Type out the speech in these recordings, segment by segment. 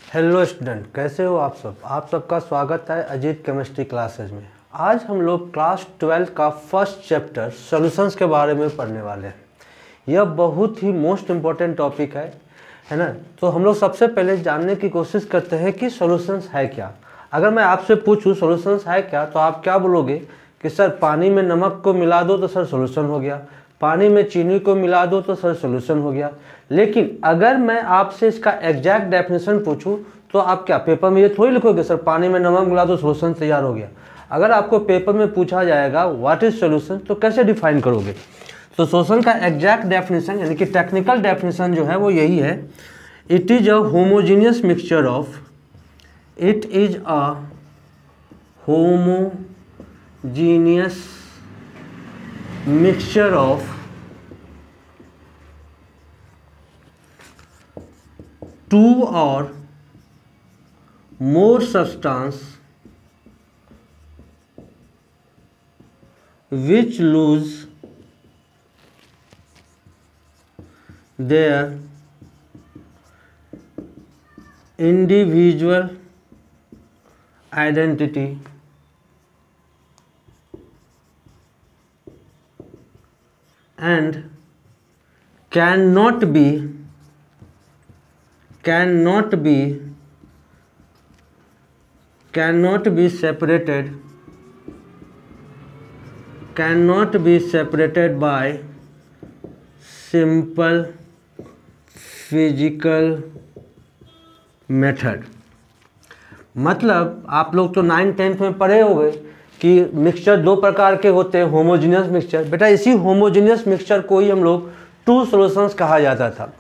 Hello student, कैसे हो आप सब। आप सबका स्वागत है अजीत केमिस्ट्री क्लासेज में। आज हम लोग क्लास 12 का फर्स्ट चैप्टर सॉल्यूशंस के बारे में पढ़ने वाले हैं। यह बहुत ही मोस्ट इम्पॉर्टेंट टॉपिक है ना। तो हम लोग सबसे पहले जानने की कोशिश करते हैं कि सॉल्यूशंस है क्या। अगर मैं आपसे पूछूं सॉल्यूशंस है क्या, तो आप क्या बोलोगे कि सर पानी में नमक को मिला दो तो सर सॉल्यूशन हो गया, पानी में चीनी को मिला दो तो सर सॉल्यूशन हो गया। लेकिन अगर मैं आपसे इसका एग्जैक्ट डेफिनेशन पूछूं तो आप क्या पेपर में ये थोड़ी लिखोगे सर पानी में नमक मिला दो सॉल्यूशन तैयार हो गया। अगर आपको पेपर में पूछा जाएगा व्हाट इज सॉल्यूशन तो कैसे डिफाइन करोगे। तो सॉल्यूशन का एग्जैक्ट डेफिनेशन यानी कि टेक्निकल डेफिनेशन जो है वो यही है, it is a homogeneous mixture of mixture of two or more substance which lose their individual identity and cannot be separated by simple physical method। मतलब आप लोग तो 9th-10th में पढ़े होंगे कि मिक्सचर दो प्रकार के होते हैं, होमोजीनियस मिक्सचर। बेटा इसी होमोजीनियस मिक्सचर को ही हम लोग टू सॉल्यूशंस कहा जाता था,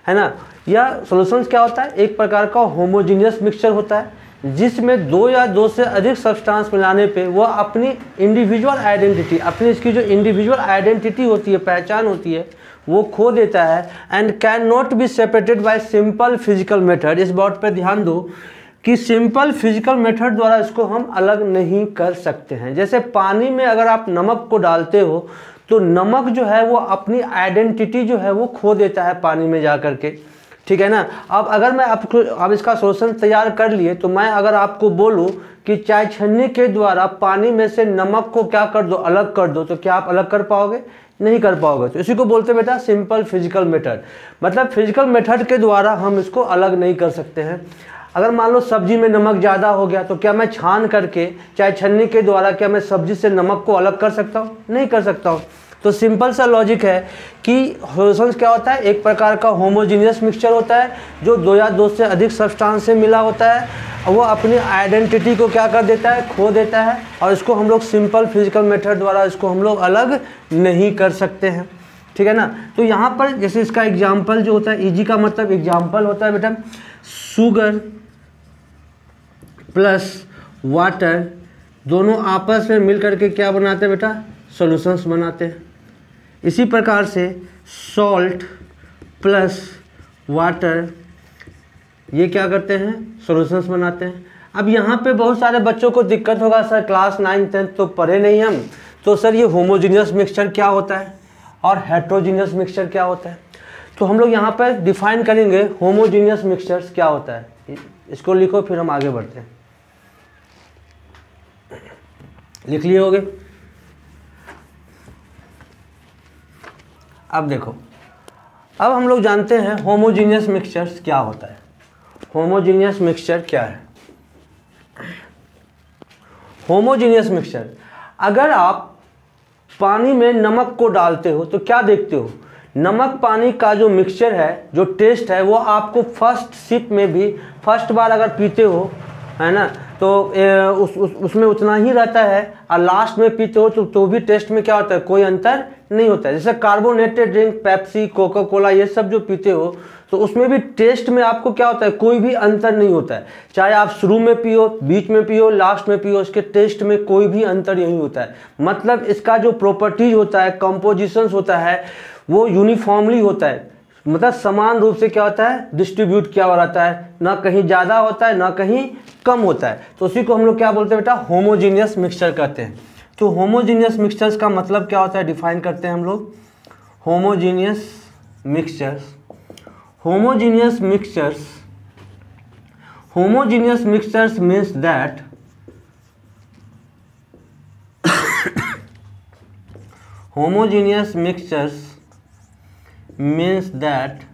है ना। यह सॉल्यूशंस क्या होता है, एक प्रकार का होमोजीनियस मिक्सचर होता है जिसमें दो या दो से अधिक सब्सटेंस मिलाने पे वह अपनी इंडिविजुअल आइडेंटिटी, अपनी इसकी जो इंडिविजुअल आइडेंटिटी होती है, पहचान होती है, वो खो देता है। And can not be separated by simple physical method. इस बात पर ध्यान दो कि सिंपल फिजिकल मेथड द्वारा इसको हम अलग नहीं कर सकते हैं। जैसे पानी में अगर आप नमक को डालते हो तो नमक जो है वो अपनी आइडेंटिटी जो है वो खो देता है पानी में जा कर के, ठीक है ना। अब अगर मैं आपको अब इसका सॉल्यूशन तैयार कर लिए तो मैं अगर आपको बोलूं कि चाय छन्नी के द्वारा पानी में से नमक को क्या कर दो, अलग कर दो, तो क्या आप अलग कर पाओगे? नहीं कर पाओगे। तो इसी को बोलते हैं बेटा सिंपल फिजिकल मेथड। मतलब फिजिकल मेथड के द्वारा हम इसको अलग नहीं कर सकते हैं। अगर मान लो सब्जी में नमक ज़्यादा हो गया तो क्या मैं छान करके चाहे छन्नी के द्वारा क्या मैं सब्जी से नमक को अलग कर सकता हूँ? नहीं कर सकता हूँ। तो सिंपल सा लॉजिक है कि सॉल्यूशंस क्या होता है, एक प्रकार का होमोजीनियस मिक्सचर होता है जो दो या दो से अधिक सब्सटेंस से मिला होता है, वो अपनी आइडेंटिटी को क्या कर देता है, खो देता है, और इसको हम लोग सिंपल फिजिकल मेथड द्वारा इसको हम लोग अलग नहीं कर सकते हैं, ठीक है ना। तो यहाँ पर जैसे इसका एग्जाम्पल जो होता है, ईजी का मतलब एग्जाम्पल होता है बेटा शुगर प्लस वाटर दोनों आपस में मिल करके क्या बनाते हैं बेटा, सॉल्यूशंस बनाते हैं। इसी प्रकार से सॉल्ट प्लस वाटर ये क्या करते हैं, सॉल्यूशंस बनाते हैं। अब यहाँ पे बहुत सारे बच्चों को दिक्कत होगा, सर क्लास 9th-10th तो पढ़े नहीं हम, तो सर ये होमोजीनियस मिक्सचर क्या होता है और हेट्रोजीनियस मिक्सचर क्या होता है। तो हम लोग यहाँ पर डिफाइन करेंगे होमोजीनियस मिक्सचर्स क्या होता है। इसको लिखो फिर हम आगे बढ़ते हैं। लिख लिए होगे। अब देखो, अब हम लोग जानते हैं होमोजीनियस मिक्सचर्स क्या होता है। होमोजीनियस मिक्सचर क्या है? होमोजीनियस मिक्सचर, अगर आप पानी में नमक को डालते हो तो क्या देखते हो, नमक पानी का जो मिक्सचर है, जो टेस्ट है, वो आपको फर्स्ट सिप में भी, फर्स्ट बार अगर पीते हो, है ना, तो उसमें उतना ही रहता है, और लास्ट में पीते हो तो भी टेस्ट में क्या होता है, कोई अंतर नहीं होता है। जैसे carbonated drink, Pepsi, Coca Cola ये सब जो पीते हो तो उसमें भी टेस्ट में आपको क्या होता है, कोई भी अंतर नहीं होता है। चाहे आप शुरू में पियो, बीच में पियो, लास्ट में पियो, इसके टेस्ट में कोई भी अंतर नहीं होता है। मतलब इसका जो प्रॉपर्टीज होता है, कंपोजिशंस होता है, वो यूनिफॉर्मली होता है, मतलब समान रूप से क्या होता है, डिस्ट्रीब्यूट किया हुआ रहता है, ना कहीं ज़्यादा होता है ना कहीं कम होता है। तो उसी को हम लोग क्या बोलते हैं बेटा, होमोजीनियस मिक्सचर कहते हैं। तो होमोजीनियस मिक्सचर्स का मतलब क्या होता है, डिफाइन करते हैं हम लोग। Homogeneous mixtures homogeneous mixtures means that homogeneous mixtures means that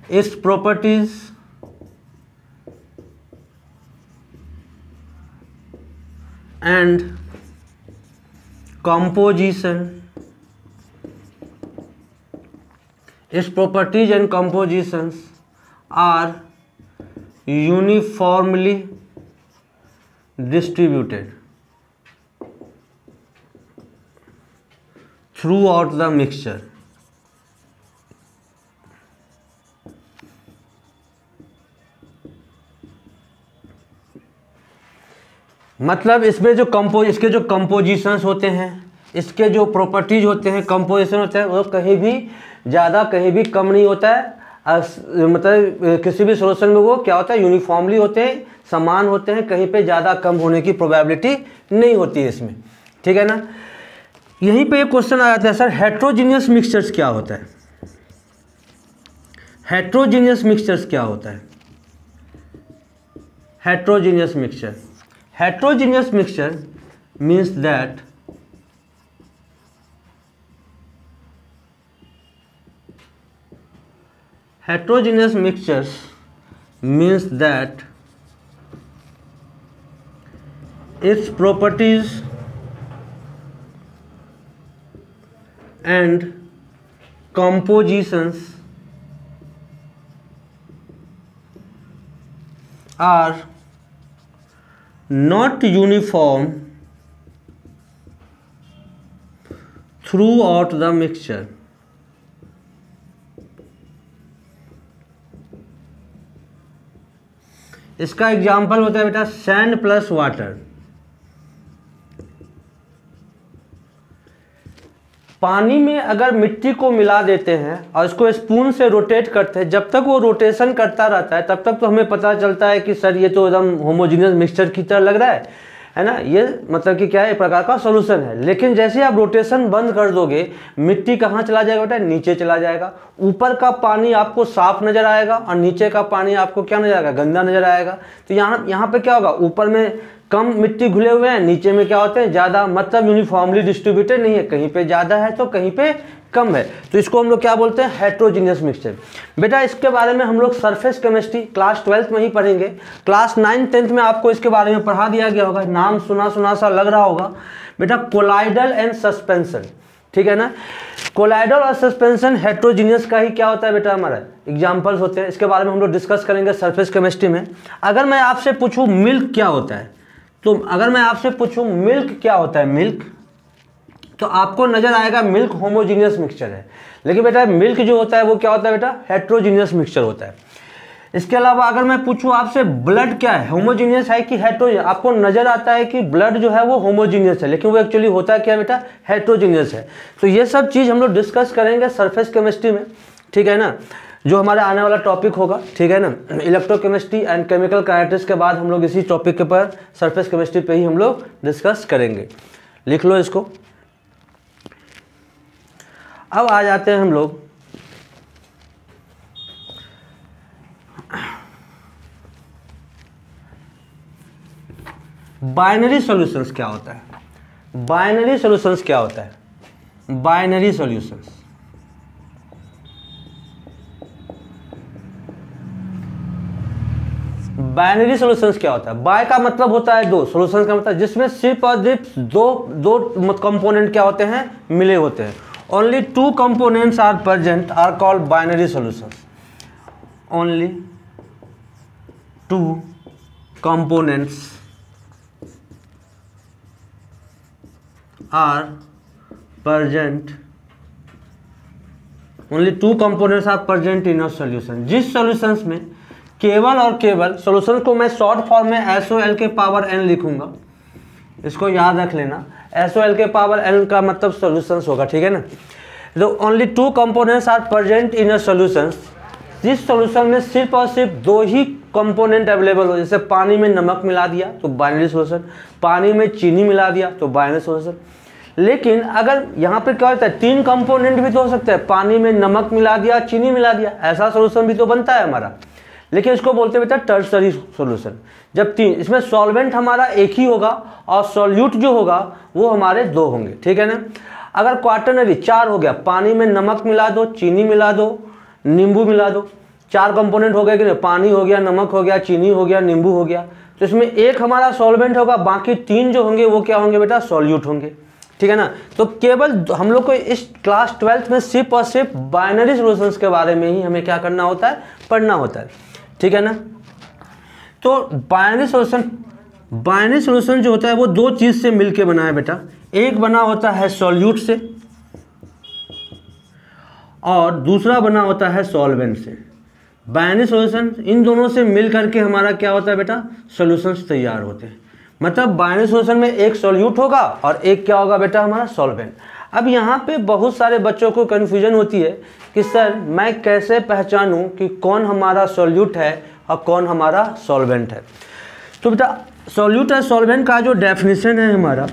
its properties and composition compositions are uniformly distributed throughout the mixture. मतलब इसमें जो इसके जो कंपोजिशंस होते हैं, इसके जो प्रॉपर्टीज होते हैं, कंपोजिशन होते हैं, वो कहीं भी ज़्यादा कहीं भी कम नहीं होता है। मतलब किसी भी सॉल्यूशन में वो क्या होता है, यूनिफॉर्मली होते हैं, समान होते हैं, कहीं पे ज़्यादा कम होने की प्रोबेबिलिटी नहीं होती है इसमें, ठीक है ना। यहीं पे एक क्वेश्चन आ जाता है, सर हेट्रोजीनियस मिक्सचर्स क्या होता है? हेट्रोजीनियस मिक्सचर्स क्या होता है? Heterogeneous mixture, heterogeneous mixture means that heterogeneous mixtures means that its properties and compositions are not uniform throughout the mixture. इसका एग्जाम्पल होता है बेटा सैंड प्लस वाटर। पानी में अगर मिट्टी को मिला देते हैं और इसको स्पून से रोटेट करते हैं, जब तक वो रोटेशन करता रहता है तब तक तो हमें पता चलता है कि सर ये तो एकदम होमोजीनियस मिक्सचर की तरह लग रहा है ना, ये मतलब कि क्या है, एक प्रकार का सॉल्यूशन है। लेकिन जैसे आप रोटेशन बंद कर दोगे, मिट्टी कहाँ चला जाएगा बेटा, नीचे चला जाएगा। ऊपर का पानी आपको साफ नजर आएगा और नीचे का पानी आपको क्या नजर आएगा, गंदा नजर आएगा। तो यहाँ पे क्या होगा, ऊपर में कम मिट्टी घुले हुए हैं, नीचे में क्या होते हैं ज़्यादा, मतलब यूनिफॉर्मली डिस्ट्रीब्यूटेड नहीं है, कहीं पे ज़्यादा है तो कहीं पे कम है। तो इसको हम लोग क्या बोलते हैं, हेट्रोजीनियस मिक्सचर। बेटा इसके बारे में हम लोग सरफेस केमिस्ट्री क्लास 12th में ही पढ़ेंगे। क्लास 9th 10th में आपको इसके बारे में पढ़ा दिया गया होगा, नाम सुना सा लग रहा होगा बेटा, कोलाइडल एंड सस्पेंशन, ठीक है ना। कोलाइडल और सस्पेंशन हेट्रोजीनियस का ही क्या होता है बेटा, हमारा एग्जाम्पल्स होते हैं। इसके बारे में हम लोग डिस्कस करेंगे सरफेस केमिस्ट्री में। अगर मैं आपसे पूछूं मिल्क क्या होता है, तो अगर मैं आपसे पूछूं मिल्क क्या होता है, मिल्क, तो आपको नजर आएगा मिल्क होमोजीनियस मिक्सचर है। लेकिन बेटा मिल्क जो होता है वो क्या होता है बेटा, हेट्रोजीनियस मिक्सचर होता है। इसके अलावा अगर मैं पूछूं आपसे ब्लड क्या है, होमोजीनियस है कि हेट्रोजीनियस, आपको नजर आता है कि ब्लड जो है वो होमोजीनियस है, लेकिन वो एक्चुअली होता है क्या बेटा, हेट्रोजीनियस है। तो ये सब चीज़ हम लोग डिस्कस करेंगे सरफेस केमिस्ट्री में, ठीक है ना, जो हमारे आने वाला टॉपिक होगा, ठीक है ना। इलेक्ट्रोकेमिस्ट्री एंड केमिकल काइनेटिक्स के बाद हम लोग इसी टॉपिक के पर सरफेस केमिस्ट्री पे ही हम लोग डिस्कस करेंगे। लिख लो इसको। अब आ जाते हैं हम लोग बाइनरी सॉल्यूशंस क्या होता है। बाइनरी सॉल्यूशंस क्या होता है, बाइनरी सॉल्यूशंस, बाइनरी सॉल्यूशंस क्या होता है। बाय का मतलब होता है दो, सॉल्यूशंस का मतलब जिसमें सिर्फ और सिर्फ दो कंपोनेंट क्या होते हैं, मिले होते हैं। Only two components are present are called binary solutions. Only two components are present, only two components are present in a solution. जिस सॉल्यूशंस में केवल और केवल, सॉल्यूशन को मैं शॉर्ट फॉर्म में SOL के पावर n लिखूंगा, इसको याद रख लेना, SOL के पावर n का मतलब सॉल्यूशंस होगा, ठीक है ना। तो only two components are present in a solutions, जिस सॉल्यूशन में सिर्फ और सिर्फ दो ही कंपोनेंट अवेलेबल हो, जैसे पानी में नमक मिला दिया तो बाइनरी सॉल्यूशन, पानी में चीनी मिला दिया तो बाइनरी सॉल्यूशन। लेकिन अगर यहाँ पे क्या होता है, तीन कंपोनेंट भी तो हो सकते हैं, पानी में नमक मिला दिया, चीनी मिला दिया, ऐसा सॉल्यूशन भी तो बनता है हमारा। लेकिन इसको बोलते हैं बेटा टर्सरी सॉल्यूशन। जब तीन, इसमें सॉल्वेंट हमारा एक ही होगा और सॉल्यूट जो होगा वो हमारे दो होंगे, ठीक है ना। अगर क्वाटरनरी 4 हो गया, पानी में नमक मिला दो, चीनी मिला दो, नींबू मिला दो, 4 कंपोनेंट हो गए कि नहीं, पानी हो गया, नमक हो गया, चीनी हो गया, नींबू हो गया, तो इसमें एक हमारा सॉल्वेंट होगा, बाकी 3 जो होंगे वो क्या होंगे बेटा, सॉल्यूट होंगे, ठीक है ना। तो केवल हम लोग को इस क्लास 12th में सिर्फ और सिर्फ बाइनरी सॉल्यूशंस के बारे में ही हमें क्या करना होता है, पढ़ना होता है, ठीक है ना। तो बाइनरी सॉल्यूशन जो होता है वो 2 चीज़ से मिलके बना है बेटा। एक बना होता है सॉल्यूट से और दूसरा बना होता है सॉल्वेंट से। बाइनरी सॉल्यूशन इन दोनों से मिल करके हमारा क्या होता है बेटा, सॉल्यूशंस तैयार होते हैं। मतलब बाइनरी सॉल्यूशन में एक सॉल्यूट होगा और एक क्या होगा बेटा, हमारा सॉल्वेंट। अब यहाँ पे बहुत सारे बच्चों को कन्फ्यूजन होती है कि सर मैं कैसे पहचानूं कि कौन हमारा सॉल्यूट है और कौन हमारा सॉल्वेंट है। तो बेटा सॉल्यूट और सॉल्वेंट का जो डेफिनेशन है हमारा,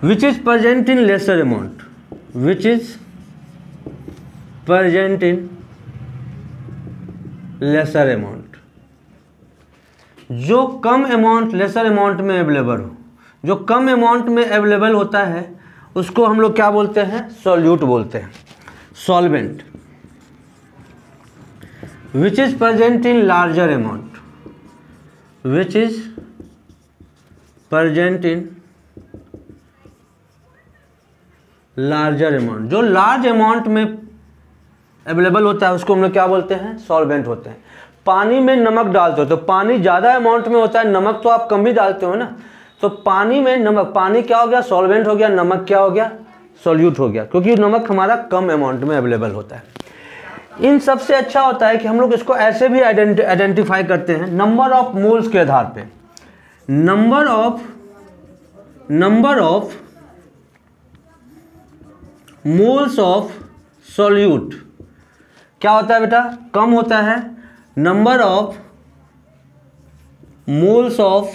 which is present in lesser amount, which is present in lesser amount, जो कम अमाउंट लेसर अमाउंट में अवेलेबल हो, जो कम अमाउंट में अवेलेबल होता है उसको हम लोग क्या बोलते हैं, सॉल्यूट बोलते हैं। Solvent which is present in larger amount, which is present in larger amount, जो लार्ज अमाउंट में अवेलेबल होता है उसको हम लोग क्या बोलते हैं, सॉल्वेंट होते हैं। पानी में नमक डालते हो तो पानी ज़्यादा अमाउंट में होता है, नमक तो आप कम ही डालते हो ना, तो पानी में नमक, पानी क्या हो गया, सॉल्वेंट हो गया, नमक क्या हो गया, सॉल्यूट हो गया, क्योंकि नमक हमारा कम अमाउंट में अवेलेबल होता है। इन सबसे अच्छा होता है कि हम लोग इसको ऐसे भी आइडेंटिफाई करते हैं नंबर ऑफ मोल्स के आधार पे। Number of moles of solute क्या होता है बेटा, कम होता है। Number of moles of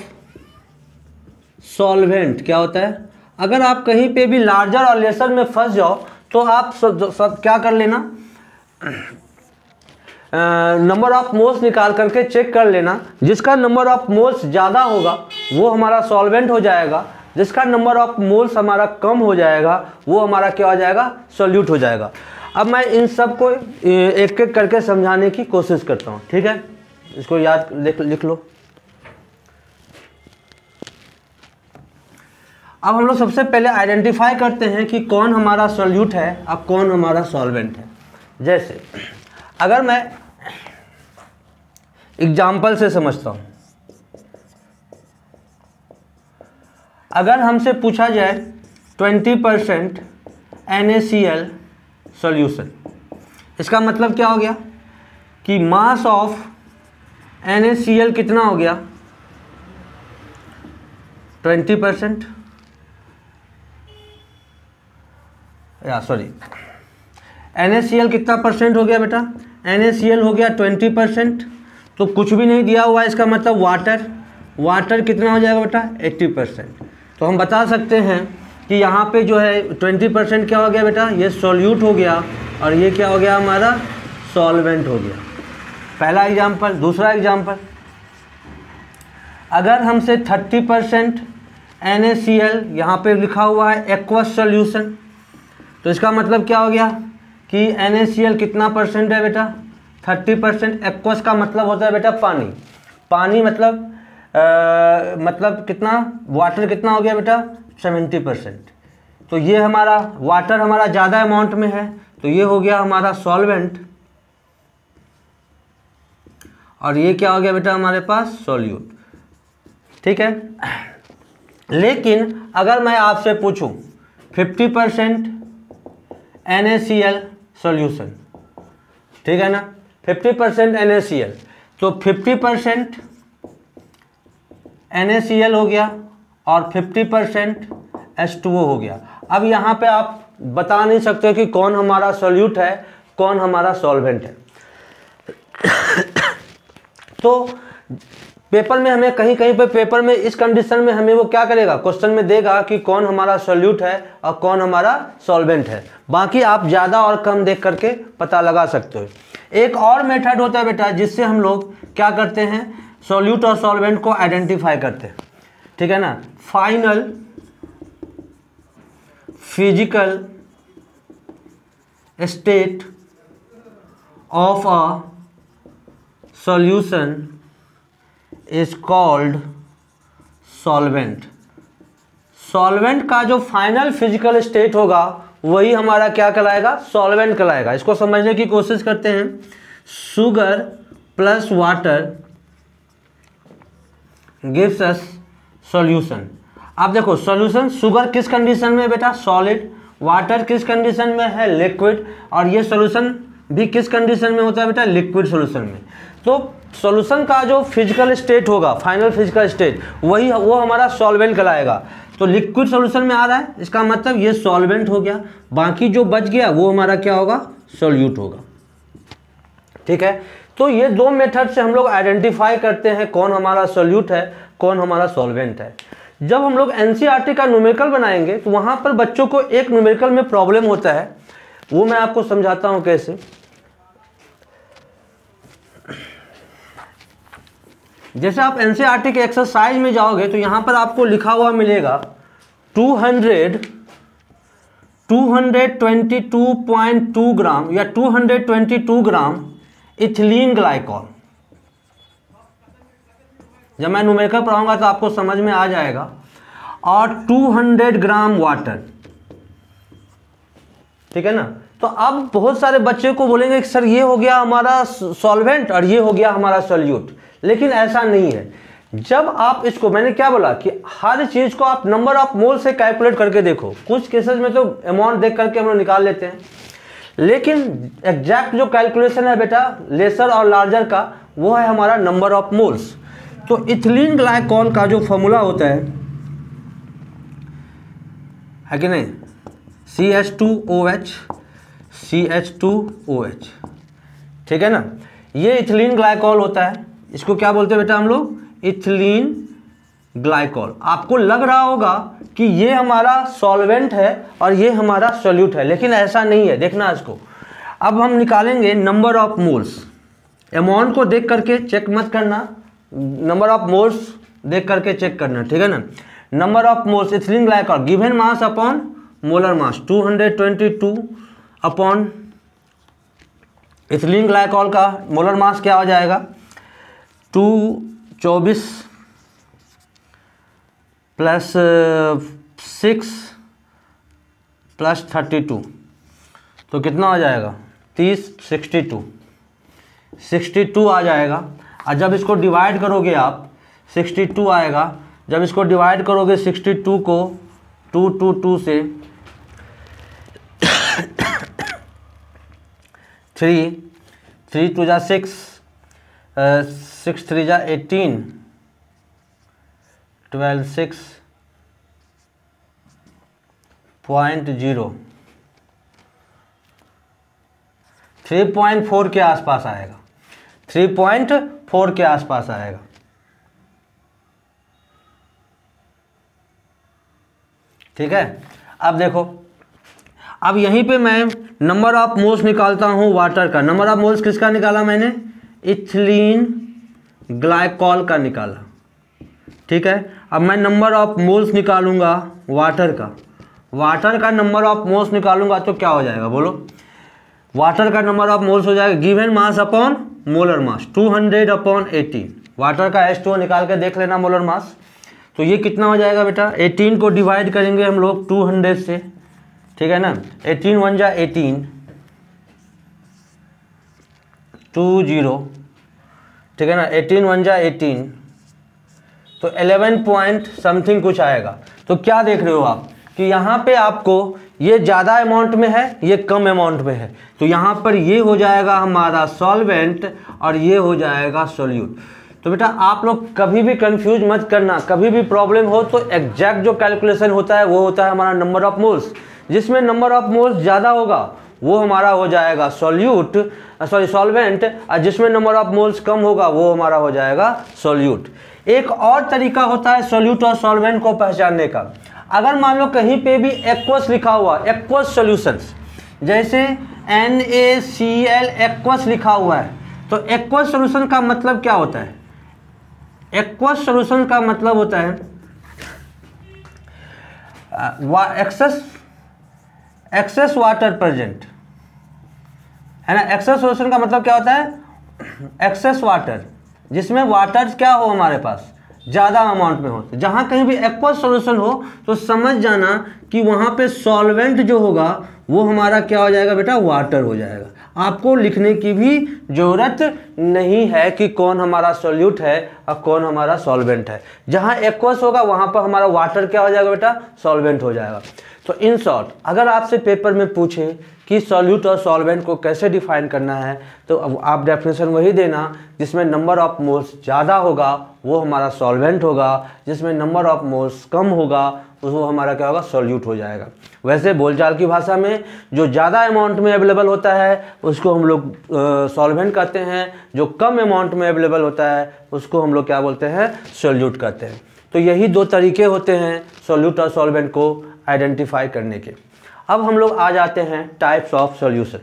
solvent क्या होता है। अगर आप कहीं पे भी लार्जर और लेसर में फंस जाओ तो आप सब क्या कर लेना, नंबर ऑफ मोल्स निकाल करके चेक कर लेना, जिसका नंबर ऑफ मोल्स ज़्यादा होगा वो हमारा सॉल्वेंट हो जाएगा, जिसका नंबर ऑफ मोल्स हमारा कम हो जाएगा वो हमारा क्या हो जाएगा, सॉल्यूट हो जाएगा। अब मैं इन सब को एक एक करके समझाने की कोशिश करता हूँ, ठीक है, इसको याद लिख लो। अब हम लोग सबसे पहले आइडेंटिफाई करते हैं कि कौन हमारा सॉल्यूट है और कौन हमारा सॉल्वेंट है। जैसे अगर मैं एग्जाम्पल से समझता हूँ, अगर हमसे पूछा जाए 20% NaCl सॉल्यूशन, इसका मतलब क्या हो गया कि मास ऑफ NaCl कितना हो गया, 20%, या सॉरी NaCl कितना परसेंट हो गया बेटा, NaCl हो गया 20%, तो कुछ भी नहीं दिया हुआ है, इसका मतलब वाटर कितना हो जाएगा बेटा, 80%। तो हम बता सकते हैं कि यहाँ पे जो है 20% क्या हो गया बेटा, ये सॉल्यूट हो गया और ये क्या हो गया हमारा, सॉल्वेंट हो गया। पहला एग्जाम्पल। दूसरा एग्जाम्पल, अगर हमसे 30% NaCl यहाँ पे लिखा हुआ है एक्वस सॉल्यूशन, तो इसका मतलब क्या हो गया कि NaCl कितना परसेंट है बेटा, 30%। एक्वस का मतलब होता है बेटा पानी, पानी मतलब कितना, वाटर कितना हो गया बेटा, 70%। तो ये हमारा वाटर हमारा ज़्यादा अमाउंट में है, तो ये हो गया हमारा सॉल्वेंट और ये क्या हो गया बेटा हमारे पास, सॉल्यूट, ठीक है। लेकिन अगर मैं आपसे पूछूं 50% NaCl सॉल्यूशन, ठीक है ना, 50% NaCl, तो 50% NaCl हो गया और 50% H2O हो गया। अब यहाँ पे आप बता नहीं सकते कि कौन हमारा सॉल्यूट है कौन हमारा सॉल्वेंट है। तो पेपर में हमें कहीं कहीं पे पेपर में इस कंडीशन में हमें वो क्या करेगा, क्वेश्चन में देगा कि कौन हमारा सॉल्यूट है और कौन हमारा सॉल्वेंट है। बाकी आप ज़्यादा और कम देख करके पता लगा सकते हो। एक और मेथड होता है बेटा जिससे हम लोग क्या करते हैं, सॉल्यूट और सॉल्वेंट को आइडेंटिफाई करते हैं, ठीक है ना। Final physical state of a solution is called solvent. Solvent का जो फाइनल फिजिकल स्टेट होगा वही हमारा क्या कहलाएगा, सॉल्वेंट कहलाएगा। इसको समझने की कोशिश करते हैं। Sugar plus water gives us solution. आप देखो सॉल्यूशन, शुगर किस कंडीशन में है बेटा, सॉलिड, वाटर किस कंडीशन में है, लिक्विड, और ये सॉल्यूशन भी किस कंडीशन में होता है बेटा, लिक्विड सॉल्यूशन में। तो सॉल्यूशन का जो फिजिकल स्टेट होगा, फाइनल फिजिकल स्टेट, वही वो हमारा सॉल्वेंट कहलाएगा। तो लिक्विड सॉल्यूशन में आ रहा है, इसका मतलब ये सॉल्वेंट हो गया, बाकी जो बच गया वो हमारा क्या होगा, सॉल्यूट होगा, ठीक है। तो ये दो मेथड से हम लोग आइडेंटिफाई करते हैं कौन हमारा सॉल्यूट है, कौन हमारा सॉल्वेंट है। जब हम लोग एनसीईआरटी का न्यूमेरिकल बनाएंगे तो वहाँ पर बच्चों को एक न्यूमेरिकल में प्रॉब्लम होता है, वो मैं आपको समझाता हूँ कैसे। जैसे आप एनसीईआरटी के एक्सरसाइज में जाओगे तो यहाँ पर आपको लिखा हुआ मिलेगा 222.2 ग्राम या 222 ग्राम इथिलीन ग्लाइकॉल। जब मैं न्यूमेरिकल पढ़ाऊंगा तो आपको समझ में आ जाएगा। और 200 ग्राम वाटर, ठीक है ना। तो अब बहुत सारे बच्चे को बोलेंगे कि सर ये हो गया हमारा सॉल्वेंट और ये हो गया हमारा सॉल्यूट, लेकिन ऐसा नहीं है। जब आप इसको, मैंने क्या बोला कि हर चीज़ को आप नंबर ऑफ मोल से कैलकुलेट करके देखो। कुछ केसेस में तो अमाउंट देख करके हम लोग निकाल लेते हैं, लेकिन एग्जैक्ट जो कैलकुलेशन है बेटा लेसर और लार्जर का, वो है हमारा नंबर ऑफ मोल्स। तो इथिलीन ग्लाइकॉल का जो फॉर्मूला होता है कि नहीं, CH2OH, ठीक है ना। ये इथिलीन ग्लाइकॉल होता है, इसको क्या बोलते हैं बेटा हम लोग, इथिलीन ग्लाइकॉल। आपको लग रहा होगा कि ये हमारा सॉल्वेंट है और ये हमारा सॉल्यूट है, लेकिन ऐसा नहीं है, देखना इसको। अब हम निकालेंगे नंबर ऑफ मोल्स। अमाउंट को देख करके चेक मत करना, नंबर ऑफ मोल्स देख करके चेक करना, ठीक है ना। Number of moles ethylene glycol given mass upon molar mass 222 upon ethylene glycol का मोलर मास क्या हो जाएगा, 224 प्लस 6 प्लस 32, तो कितना हो जाएगा 30, 62 आ जाएगा। और जब इसको डिवाइड करोगे आप 62 आएगा। जब इसको डिवाइड करोगे 62 को 2 से 3 2 जा 6, 6 3 जा 18, 12 6.0, 3.4 के आसपास आएगा, 3.4 के आसपास आएगा, ठीक है। अब देखो, अब यहीं पे मैं नंबर ऑफ मोल्स निकालता हूँ वाटर का। नंबर ऑफ मोल्स किसका निकाला मैंने, इथिलीन ग्लाइकॉल का निकाला, ठीक है। अब मैं नंबर ऑफ मोल्स निकालूंगा वाटर का। वाटर का नंबर ऑफ मोल्स निकालूंगा तो क्या हो जाएगा बोलो, वाटर का नंबर ऑफ मोल्स हो जाएगा given mass upon molar mass 200/18। Water का H2O निकाल के देख लेना मोलर मास। तो ये कितना हो जाएगा बेटा, 18 को डिवाइड करेंगे हम लोग 200 से, ठीक है ना। 18 1 जा 18, 20, ठीक है ना। 18 1 जा 18, तो 11 पॉइंट समथिंग कुछ आएगा। तो क्या देख रहे हो आप कि यहाँ पे आपको ये ज़्यादा अमाउंट में है, ये कम अमाउंट में है। तो यहाँ पर ये हो जाएगा हमारा सॉल्वेंट और ये हो जाएगा सॉल्यूट। तो बेटा आप लोग कभी भी कंफ्यूज मत करना, कभी भी प्रॉब्लम हो तो एग्जैक्ट जो कैलकुलेशन होता है वो होता है हमारा नंबर ऑफ मोल्स। जिसमें नंबर ऑफ मोल्स ज़्यादा होगा वो हमारा हो जाएगा सॉल्यूट, सॉरी सॉल्वेंट, और जिसमें नंबर ऑफ मोल्स कम होगा वो हमारा हो जाएगा सॉल्यूट। एक और तरीका होता है सॉल्यूट और सॉल्वेंट को पहचानने का। अगर मान लो कहीं पे भी एक्वस लिखा हुआ, एक्वस सॉल्यूशंस, जैसे NaCl एक्वस लिखा हुआ है, तो एक्वस सॉल्यूशन का मतलब क्या होता है? एक्वस सॉल्यूशन का मतलब होता है एक्सेस वाटर प्रेजेंट, है ना। एक्सेस सॉल्यूशन का मतलब क्या होता है? एक्सेस वाटर, जिसमें वाटर क्या हो हमारे पास, ज़्यादा अमाउंट में हो। जहाँ कहीं भी एक्वस सॉल्यूशन हो तो समझ जाना कि वहाँ पे सॉल्वेंट जो होगा वो हमारा क्या हो जाएगा बेटा? वाटर हो जाएगा। आपको लिखने की भी ज़रूरत नहीं है कि कौन हमारा सॉल्यूट है और कौन हमारा सॉल्वेंट है। जहाँ एक्वस होगा वहाँ पर हमारा वाटर क्या हो जाएगा बेटा? सॉल्वेंट हो जाएगा। तो इन शॉर्ट अगर आपसे पेपर में पूछे कि सॉल्यूट और सॉल्वेंट को कैसे डिफाइन करना है, तो आप डेफिनेशन वही देना जिसमें नंबर ऑफ मोल्स ज़्यादा होगा वो हमारा सॉल्वेंट होगा, जिसमें नंबर ऑफ मोल्स कम होगा वो हमारा क्या होगा? सॉल्यूट हो जाएगा। वैसे बोलचाल की भाषा में जो ज़्यादा अमाउंट में अवेलेबल होता है उसको हम लोग सॉल्वेंट कहते हैं, जो कम अमाउंट में अवेलेबल होता है उसको हम लोग क्या बोलते हैं? सॉल्यूट कहते हैं। तो यही दो तरीके होते हैं सॉल्यूट और सॉल्वेंट को आइडेंटिफाई करने के। अब हम लोग आ जाते हैं टाइप्स ऑफ सॉल्यूशन।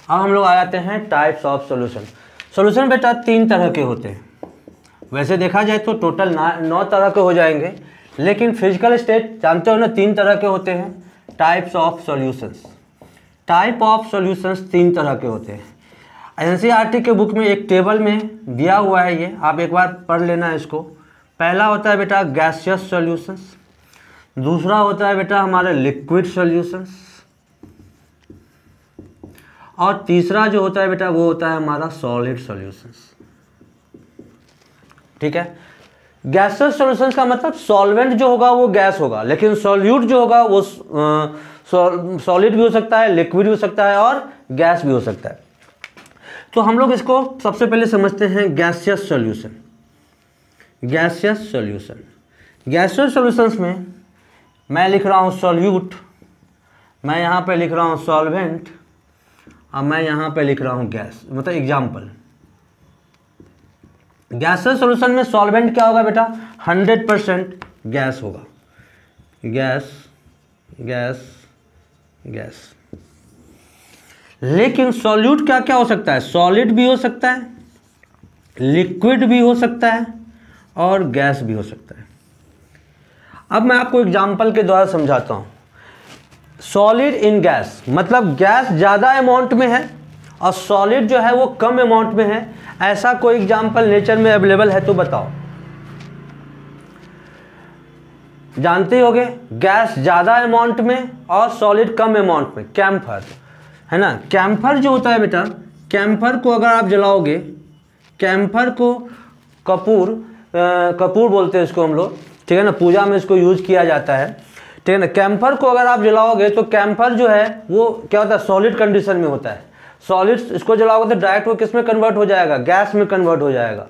अब हम लोग आ जाते हैं टाइप्स ऑफ सॉल्यूशन। सॉल्यूशन बेटा 3 तरह के होते हैं। वैसे देखा जाए तो टोटल 9 तरह के हो जाएंगे, लेकिन फिजिकल स्टेट जानते हो ना 3 तरह के होते हैं। Types of solutions, type of solutions 3 तरह के होते हैं। NCERT के बुक में एक टेबल में दिया हुआ है, ये आप एक बार पढ़ लेना इसको। पहला होता है बेटा गैसियस सॉल्यूशंस, दूसरा होता है बेटा हमारे लिक्विड सॉल्यूशंस, और तीसरा जो होता है बेटा वो होता है हमारा सॉलिड सॉल्यूशंस। ठीक है। गैसियस सॉल्यूशंस का मतलब सॉल्वेंट जो होगा वो गैस होगा, लेकिन सॉल्यूट जो होगा वो सॉलिड भी हो सकता है, लिक्विड भी हो सकता है और गैस भी हो सकता है। तो हम लोग इसको सबसे पहले समझते हैं gaseous solution. Gaseous solution, gaseous solutions में मैं लिख रहा हूँ सॉल्यूट, मैं यहाँ पे लिख रहा हूँ सॉल्वेंट, और मैं यहाँ पे लिख रहा हूँ गैस, मतलब एग्जाम्पल। गैसियस सॉल्यूशन में सॉल्वेंट क्या होगा बेटा? 100% गैस होगा। Gas gas gas. लेकिन सॉल्यूट क्या क्या हो सकता है? सॉलिड भी हो सकता है, लिक्विड भी हो सकता है और गैस भी हो सकता है। अब मैं आपको एग्जाम्पल के द्वारा समझाता हूँ। सॉलिड इन गैस मतलब गैस ज़्यादा अमाउंट में है और सॉलिड जो है वो कम अमाउंट में है। ऐसा कोई एग्जाम्पल नेचर में अवेलेबल है तो बताओ। जानते होगे गैस ज़्यादा अमाउंट में और सॉलिड कम अमाउंट में, कैम्फर, है ना। कैम्फर जो होता है बेटा, कैम्फर को अगर आप जलाओगे, कैम्फर को कपूर बोलते हैं इसको हम लोग, ठीक है ना, पूजा में इसको यूज किया जाता है, ठीक है ना। कैम्फर को अगर आप जलाओगे तो कैम्फर जो है वो क्या होता है? सॉलिड कंडीशन में होता है। सॉलिड इसको जलाओगे तो डायरेक्ट वो किस में कन्वर्ट हो जाएगा? गैस में कन्वर्ट हो जाएगा।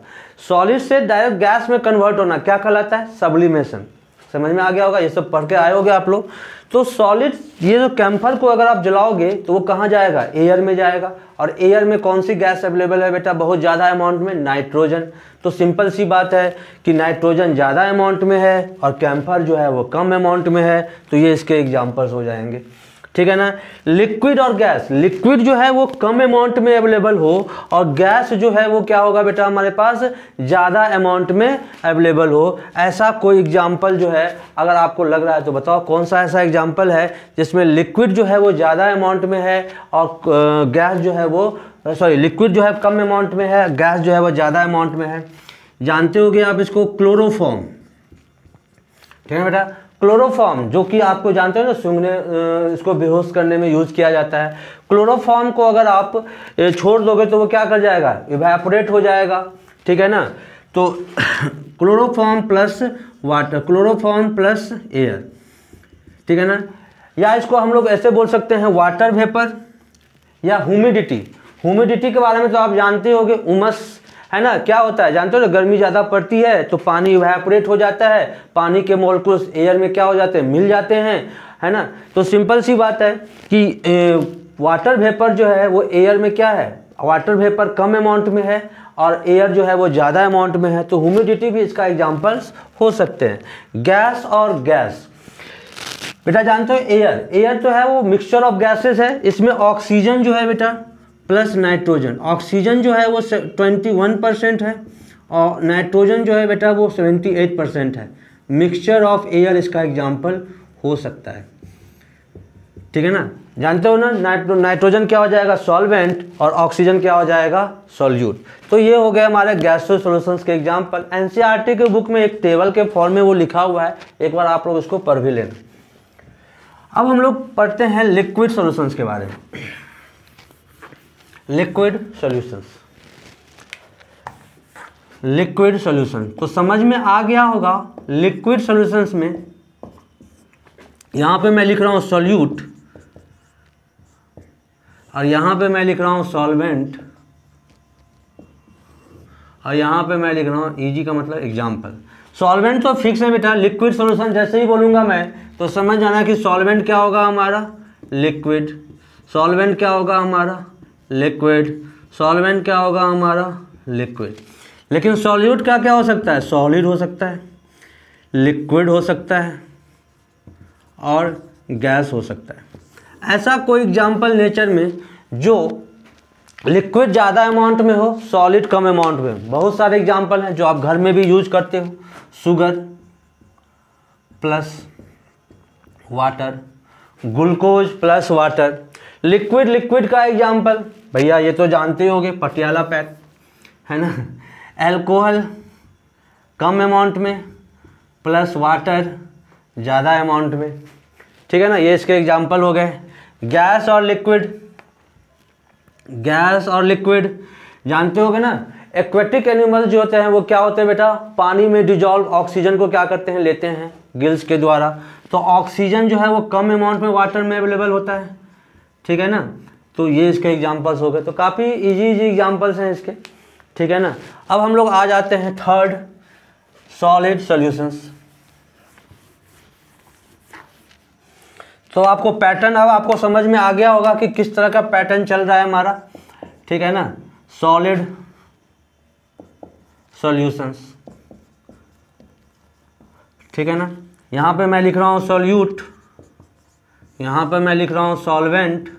सॉलिड से डायरेक्ट गैस में कन्वर्ट होना क्या कहलाता है? सब्लिमेशन। समझ में आ गया होगा, ये सब पढ़ के आए होगे आप लोग। तो सॉलिड ये जो कैम्फर को अगर आप जलाओगे तो वो कहाँ जाएगा? एयर में जाएगा। और एयर में कौन सी गैस अवेलेबल है बेटा बहुत ज़्यादा अमाउंट में? नाइट्रोजन। तो सिंपल सी बात है कि नाइट्रोजन ज़्यादा अमाउंट में है और कैम्फर जो है वो कम अमाउंट में है, तो ये इसके एग्जाम्पल्स हो जाएंगे, ठीक है ना। लिक्विड और गैस, लिक्विड जो है वो कम अमाउंट में अवेलेबल हो और गैस जो है वो क्या होगा बेटा हमारे पास? ज़्यादा अमाउंट में अवेलेबल हो। ऐसा कोई एग्जाम्पल जो है अगर आपको लग रहा है तो बताओ कौन सा ऐसा एग्जाम्पल है जिसमें लिक्विड जो है वो ज़्यादा अमाउंट में है और गैस जो है वो लिक्विड जो है कम अमाउंट में है, गैस जो है वो ज़्यादा अमाउंट में है। जानते होगे आप इसको क्लोरोफॉर्म, ठीक है बेटा। क्लोरोफॉर्म जो कि आपको जानते हो ना सूंघने, इसको बेहोश करने में यूज किया जाता है। क्लोरोफॉर्म को अगर आप छोड़ दोगे तो वो क्या कर जाएगा? इवेपोरेट हो जाएगा, ठीक है ना। तो chloroform plus water, chloroform plus air, ठीक है ना। या इसको हम लोग ऐसे बोल सकते हैं वाटर वेपर या ह्यूमिडिटी। ह्यूमिडिटी के बारे में तो आप जानते होगे, उमस, है ना। क्या होता है जानते हो, गर्मी ज़्यादा पड़ती है तो पानी इवेपोरेट हो जाता है, पानी के मॉलिक्यूल्स एयर में क्या हो जाते हैं, मिल जाते हैं, है ना। तो सिंपल सी बात है कि वाटर वेपर जो है वो एयर में क्या है, वाटर वेपर कम अमाउंट में है और एयर जो है वो ज़्यादा अमाउंट में है, तो ह्यूमिडिटी भी इसका एग्जाम्पल्स हो सकते हैं। गैस और गैस, बेटा जानते हो एयर तो है वो मिक्सचर ऑफ गैसेस है, इसमें ऑक्सीजन जो है बेटा प्लस नाइट्रोजन, ऑक्सीजन जो है वो 21% है और नाइट्रोजन जो है बेटा वो 78% है। मिक्सचर ऑफ एयर इसका एग्जाम्पल हो सकता है, ठीक है ना। जानते हो ना, नाइट्रोजन क्या हो जाएगा, सॉल्वेंट, और ऑक्सीजन क्या हो जाएगा, सॉल्यूट। तो ये हो गए हमारे गैसियस सॉल्यूशंस के एग्जाम्पल। एनसीईआरटी के बुक में एक टेबल के फॉर्म में वो लिखा हुआ है, एक बार आप लोग इसको पढ़ भी लेना। अब हम लोग पढ़ते हैं लिक्विड सॉल्यूशंस के बारे में। लिक्विड सॉल्यूशंस, लिक्विड सॉल्यूशन तो समझ में आ गया होगा। लिक्विड सॉल्यूशंस में यहां पे मैं लिख रहा हूं सॉल्यूट और यहां पे मैं लिख रहा हूं सॉल्वेंट और यहां पे मैं लिख रहा हूं ईजी का मतलब एग्जाम्पल। सॉल्वेंट तो फिक्स है बेटा, लिक्विड सॉल्यूशन जैसे ही बोलूंगा मैं तो समझ जाना कि सॉल्वेंट क्या होगा हमारा, लिक्विड। सॉल्वेंट क्या होगा हमारा, लिक्विड। सॉल्वेंट क्या होगा हमारा, लिक्विड। लेकिन सॉल्यूट क्या क्या हो सकता है, सॉलिड हो सकता है, लिक्विड हो सकता है और गैस हो सकता है। ऐसा कोई एग्जाम्पल नेचर में जो लिक्विड ज़्यादा अमाउंट में हो, सॉलिड कम अमाउंट में, बहुत सारे एग्जाम्पल हैं जो आप घर में भी यूज करते हो। Sugar plus water, glucose plus water. Liquid का एग्जाम्पल भैया ये तो जानते ही होंगे, पटियाला पैक, है ना। अल्कोहल कम अमाउंट में प्लस वाटर ज़्यादा अमाउंट में, ठीक है ना, ये इसके एग्जाम्पल हो गए। गैस और लिक्विड, गैस और लिक्विड जानते होगे ना। एक्वेटिक एनिमल्स जो होते हैं वो क्या होते हैं बेटा, पानी में डिजॉल्व ऑक्सीजन को क्या करते हैं, लेते हैं गिल्स के द्वारा। तो ऑक्सीजन जो है वो कम अमाउंट में वाटर में अवेलेबल होता है, ठीक है ना। तो ये इसके एग्जाम्पल्स हो गए। तो काफ़ी इजी एग्जाम्पल्स हैं इसके, ठीक है ना। अब हम लोग आ जाते हैं थर्ड, सॉलिड सॉल्यूशंस। तो आपको पैटर्न अब आपको समझ में आ गया होगा कि किस तरह का पैटर्न चल रहा है हमारा, ठीक है ना। सॉलिड सॉल्यूशंस, ठीक है ना। यहाँ पे मैं लिख रहा हूँ सॉल्यूट, यहाँ पे मैं लिख रहा हूँ सॉल्वेंट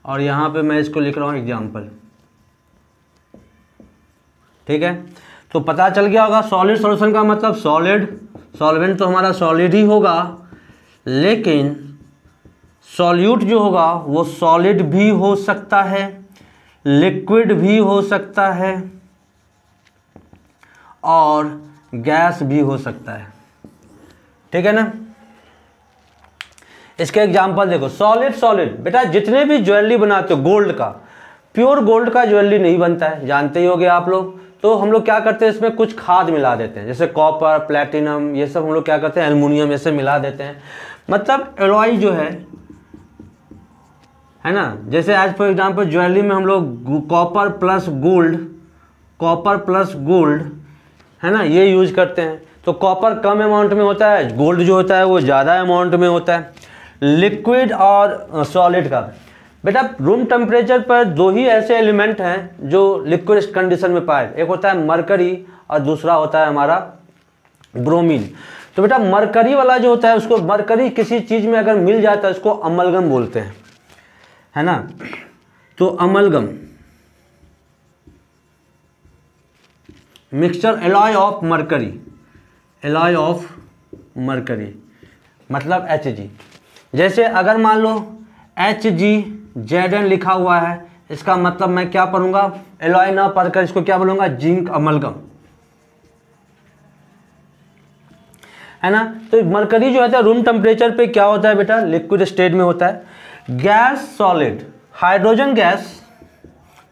और यहाँ पे मैं इसको लिख रहा हूँ एग्जाम्पल, ठीक है। तो पता चल गया होगा सॉलिड सॉल्यूशन का मतलब सॉलिड, सॉल्वेंट तो हमारा सॉलिड ही होगा, लेकिन सॉल्यूट जो होगा वो सॉलिड भी हो सकता है, लिक्विड भी हो सकता है और गैस भी हो सकता है, ठीक है ना। इसके एग्जाम्पल देखो, सॉलिड बेटा जितने भी ज्वेलरी बनाते हो गोल्ड का, प्योर गोल्ड का ज्वेलरी नहीं बनता है, जानते ही होगे आप लोग। तो हम लोग क्या करते हैं, इसमें कुछ खाद मिला देते हैं, जैसे कॉपर, प्लेटिनम, ये सब हम लोग क्या करते हैं, एल्युमिनियम ऐसे मिला देते हैं। मतलब एलॉय जो है ना, जैसे आज फॉर एग्जाम्पल ज्वेलरी में हम लोग कॉपर प्लस गोल्ड है ना, ये यूज करते हैं। तो कॉपर कम अमाउंट में होता है, गोल्ड जो होता है वो ज़्यादा अमाउंट में होता है। लिक्विड और सॉलिड का बेटा रूम टेम्परेचर पर दो ही ऐसे एलिमेंट हैं जो लिक्विड कंडीशन में पाए, एक होता है मरकरी और दूसरा होता है हमारा ब्रोमीन। तो बेटा मरकरी वाला जो होता है उसको, मरकरी किसी चीज़ में अगर मिल जाता है उसको अमलगम बोलते हैं, है ना। तो amalgam mixture alloy of mercury मतलब Hg। जैसे अगर मान लो HgZn लिखा हुआ है, इसका मतलब मैं क्या पढ़ूंगा, एलॉय ना पढ़कर इसको क्या बोलूंगा, जिंक अमलगम, है ना। तो मरकरी जो होता है रूम टेम्परेचर पे क्या होता है बेटा, लिक्विड स्टेट में होता है। गैस सॉलिड, हाइड्रोजन गैस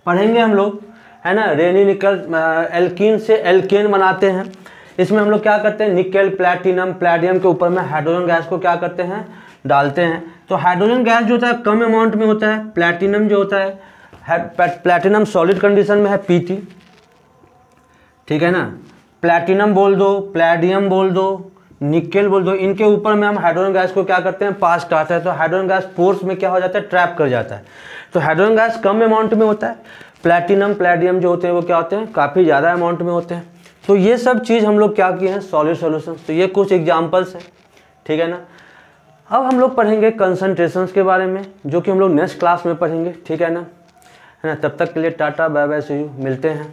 पढ़ेंगे हम लोग, है ना। रेनी निकल एल्कीन से एल्केन बनाते हैं, इसमें हम लोग क्या करते हैं, निकेल प्लैटिनम के ऊपर में हाइड्रोजन गैस को क्या करते हैं, डालते हैं। तो हाइड्रोजन गैस जो होता है कम अमाउंट में होता है, प्लैटिनम जो होता है प्लैटिनम सॉलिड कंडीशन में है Pt, ठीक है ना। प्लैटिनम बोल दो, प्लैडियम बोल दो, निकेल बोल दो, इनके ऊपर में हम हाइड्रोजन गैस को क्या करते हैं, पास कराते हैं। तो हाइड्रोजन गैस पोर्स में क्या हो जाता है, ट्रैप कर जाता है। तो हाइड्रोजन गैस कम अमाउंट में होता है, प्लैटिनम प्लैडियम जो होते हैं वो क्या होते हैं, काफ़ी ज़्यादा अमाउंट में होते हैं। तो ये सब चीज़ हम लोग क्या किए हैं, सॉलिड सॉल्यूशन। तो ये कुछ एग्जाम्पल्स हैं, ठीक है ना। अब हम लोग पढ़ेंगे कंसंट्रेशंस के बारे में, जो कि हम लोग नेक्स्ट क्लास में पढ़ेंगे, ठीक है ना। तब तक के लिए tata, bye bye, see you, मिलते हैं।